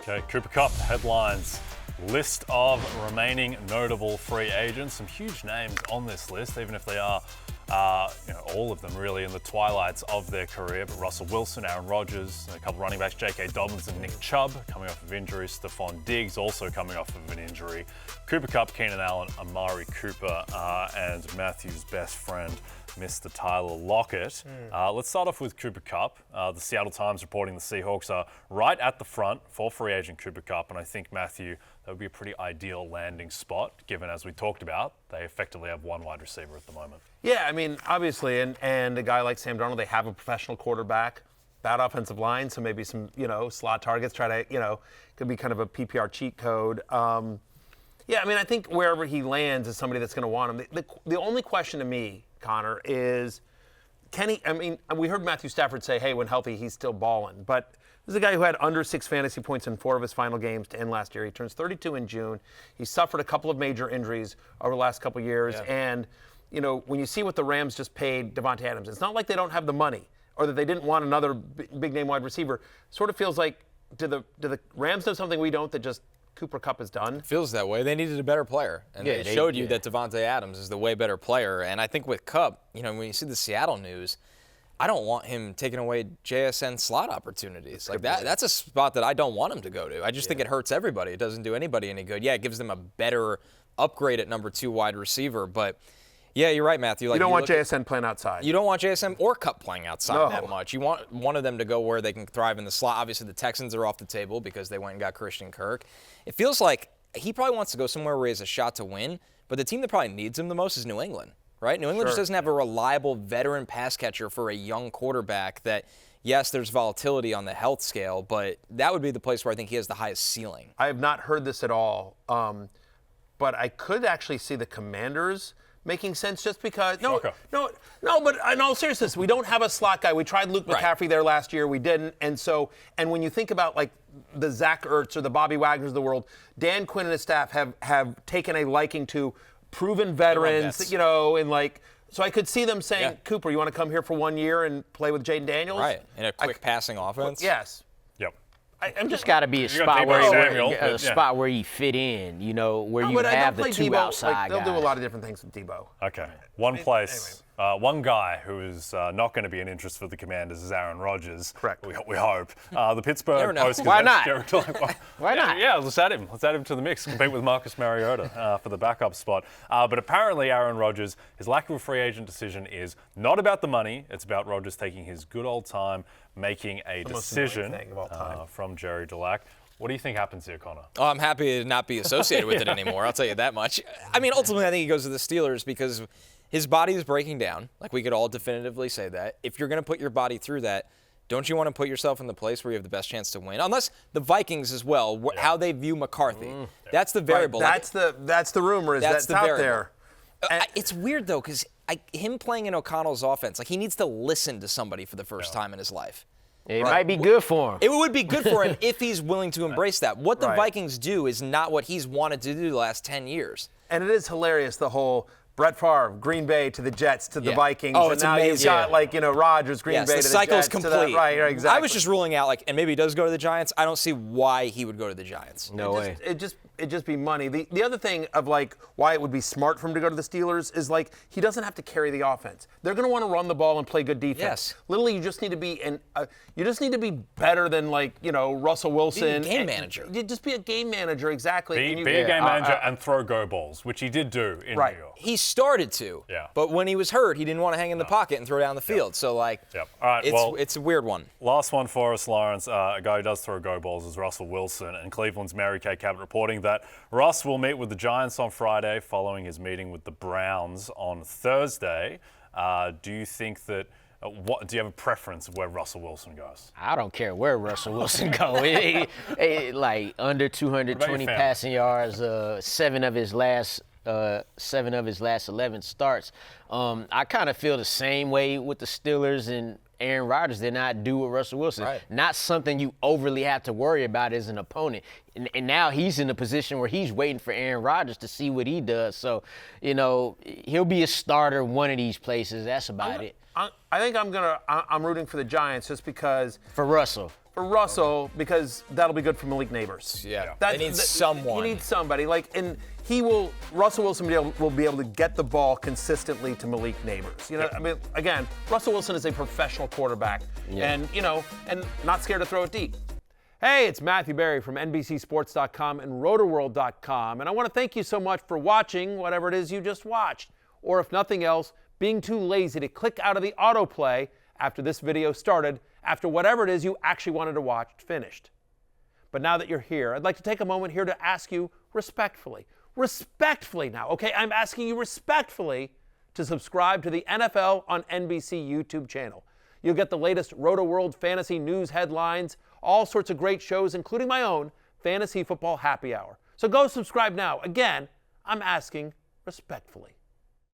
Okay, Cooper Kupp headlines. List of remaining notable free agents. Some huge names on this list, even if they are, all of them really in the twilights of their career. But Russell Wilson, Aaron Rodgers, a couple running backs, J.K. Dobbins and Nick Chubb coming off of injury. Stephon Diggs also coming off of an injury. Cooper Kupp, Keenan Allen, Amari Cooper, and Matthew's best friend, Mr. Tyler Lockett. Let's start off with Cooper Kupp. The Seattle Times reporting the Seahawks are right at the front for free agent Cooper Kupp, and I think, Matthew, that would be a pretty ideal landing spot, given, as we talked about, they effectively have one wide receiver at the moment. Yeah, I mean, obviously, and a guy like Sam Darnold, they have a professional quarterback, bad offensive line, so maybe some, slot targets, could be kind of a PPR cheat code. Yeah, I mean, I think wherever he lands is somebody that's going to want him. The only question to me, Connor, is can he, we heard Matthew Stafford say, hey, when healthy, he's still balling. But this is a guy who had under 6 fantasy points in 4 of his final games to end last year. He turns 32 in June. He suffered a couple of major injuries over the last couple of years. Yeah. And, when you see what the Rams just paid Davante Adams, it's not like they don't have the money or that they didn't want another big-name wide receiver. Sort of feels like, do the Rams know something we don't that just Cooper Kupp has done? It feels that way. They needed a better player. And they showed you that Davante Adams is the way better player. And I think with Kupp, when you see the Seattle news, I don't want him taking away JSN slot opportunities. Like that's a spot that I don't want him to go to. I just think it hurts everybody. It doesn't do anybody any good. Yeah, it gives them a better upgrade at number 2 wide receiver. But, yeah, you're right, Matthew. Like, you don't want JSN playing outside. You don't want JSN or Kupp playing outside that much. You want one of them to go where they can thrive in the slot. Obviously, the Texans are off the table because they went and got Christian Kirk. It feels like he probably wants to go somewhere where he has a shot to win, but the team that probably needs him the most is New England. Right? New England just doesn't have a reliable veteran pass catcher for a young quarterback that, yes, there's volatility on the health scale, but that would be the place where I think he has the highest ceiling. I have not heard this at all, but I could actually see the Commanders making sense just because but in all seriousness, we don't have a slot guy. We tried Luke McCaffrey there last year. We didn't. And when you think about like the Zach Ertz or the Bobby Wagners of the world, Dan Quinn and his staff have taken a liking to proven veterans, so I could see them saying, Cooper, you want to come here for 1 year and play with Jaden Daniels? Right, in a quick passing offense. Yes. Yep. I'm just got to be a spot where you fit in, where you have the 2 outside guys. They'll do a lot of different things with Debo. Okay. One place, one guy who is not going to be an interest for the Commanders is Aaron Rodgers. Correct. We hope. The Pittsburgh Post. Why not? Why not? Yeah, let's add him. Let's add him to the mix. Compete with Marcus Mariota for the backup spot. But apparently Aaron Rodgers, his lack of a free agent decision is not about the money. It's about Rodgers taking his good old time, making a decision from Jerry Dulac. What do you think happens here, Connor? Oh, I'm happy to not be associated with it anymore. I'll tell you that much. I mean, ultimately, I think he goes to the Steelers because his body is breaking down. Like, we could all definitively say that. If you're going to put your body through that, don't you want to put yourself in the place where you have the best chance to win? Unless the Vikings as well, how they view McCarthy. That's the variable. Right. That's the rumor. That's out there. It's weird, though, because him playing in O'Connell's offense, like, he needs to listen to somebody for the first time in his life. It might be good for him. It would be good for him if he's willing to embrace that. What the Vikings do is not what he's wanted to do the last 10 years. And it is hilarious, the whole Brett Favre, Green Bay to the Jets to the Vikings. Oh, it's and now amazing. You've got, Rodgers, Green Bay to the Jets. The cycle's complete. Right, exactly. I was just ruling out, and maybe he does go to the Giants. I don't see why he would go to the Giants. No way. It'd just be money. The other thing of, why it would be smart for him to go to the Steelers is, he doesn't have to carry the offense. They're going to want to run the ball and play good defense. Yes. Literally, you just need to be better than, Russell Wilson. Be a game manager. You just be a game manager, exactly. Be a game manager and throw go balls, which he did do in New York. He started to. Yeah. But when he was hurt, he didn't want to hang in the pocket and throw down the field. So, All right, it's a weird one. Last one for us, Lawrence. A guy who does throw go balls is Russell Wilson. And Cleveland's Mary Kay Cabot reporting that Russ will meet with the Giants on Friday following his meeting with the Browns on Thursday. Do you think that do you have a preference of where Russell Wilson goes? I don't care where Russell Wilson goes. Under 220 passing yards, 7 of his last 11 starts. I kind of feel the same way with the Steelers and Aaron Rodgers did not do with Russell Wilson. Right. Not something you overly have to worry about as an opponent. And now he's in a position where he's waiting for Aaron Rodgers to see what he does. So, he'll be a starter one of these places. That's about it. I think I'm rooting for the Giants just because. For Russell. for Russell because that'll be good for Malik Neighbors. Yeah. They need someone. You need somebody. Russell Wilson will be able to get the ball consistently to Malik Neighbors. I mean, again, Russell Wilson is a professional quarterback, and not scared to throw it deep. Hey, it's Matthew Berry from NBCSports.com and Rotoworld.com, and I want to thank you so much for watching whatever it is you just watched, or if nothing else, being too lazy to click out of the autoplay after this video started, after whatever it is you actually wanted to watch finished. But now that you're here, I'd like to take a moment here to ask you respectfully now, okay? I'm asking you respectfully to subscribe to the NFL on NBC YouTube channel. You'll get the latest Roto-World fantasy news headlines, all sorts of great shows, including my own Fantasy Football Happy Hour. So go subscribe now. Again, I'm asking respectfully.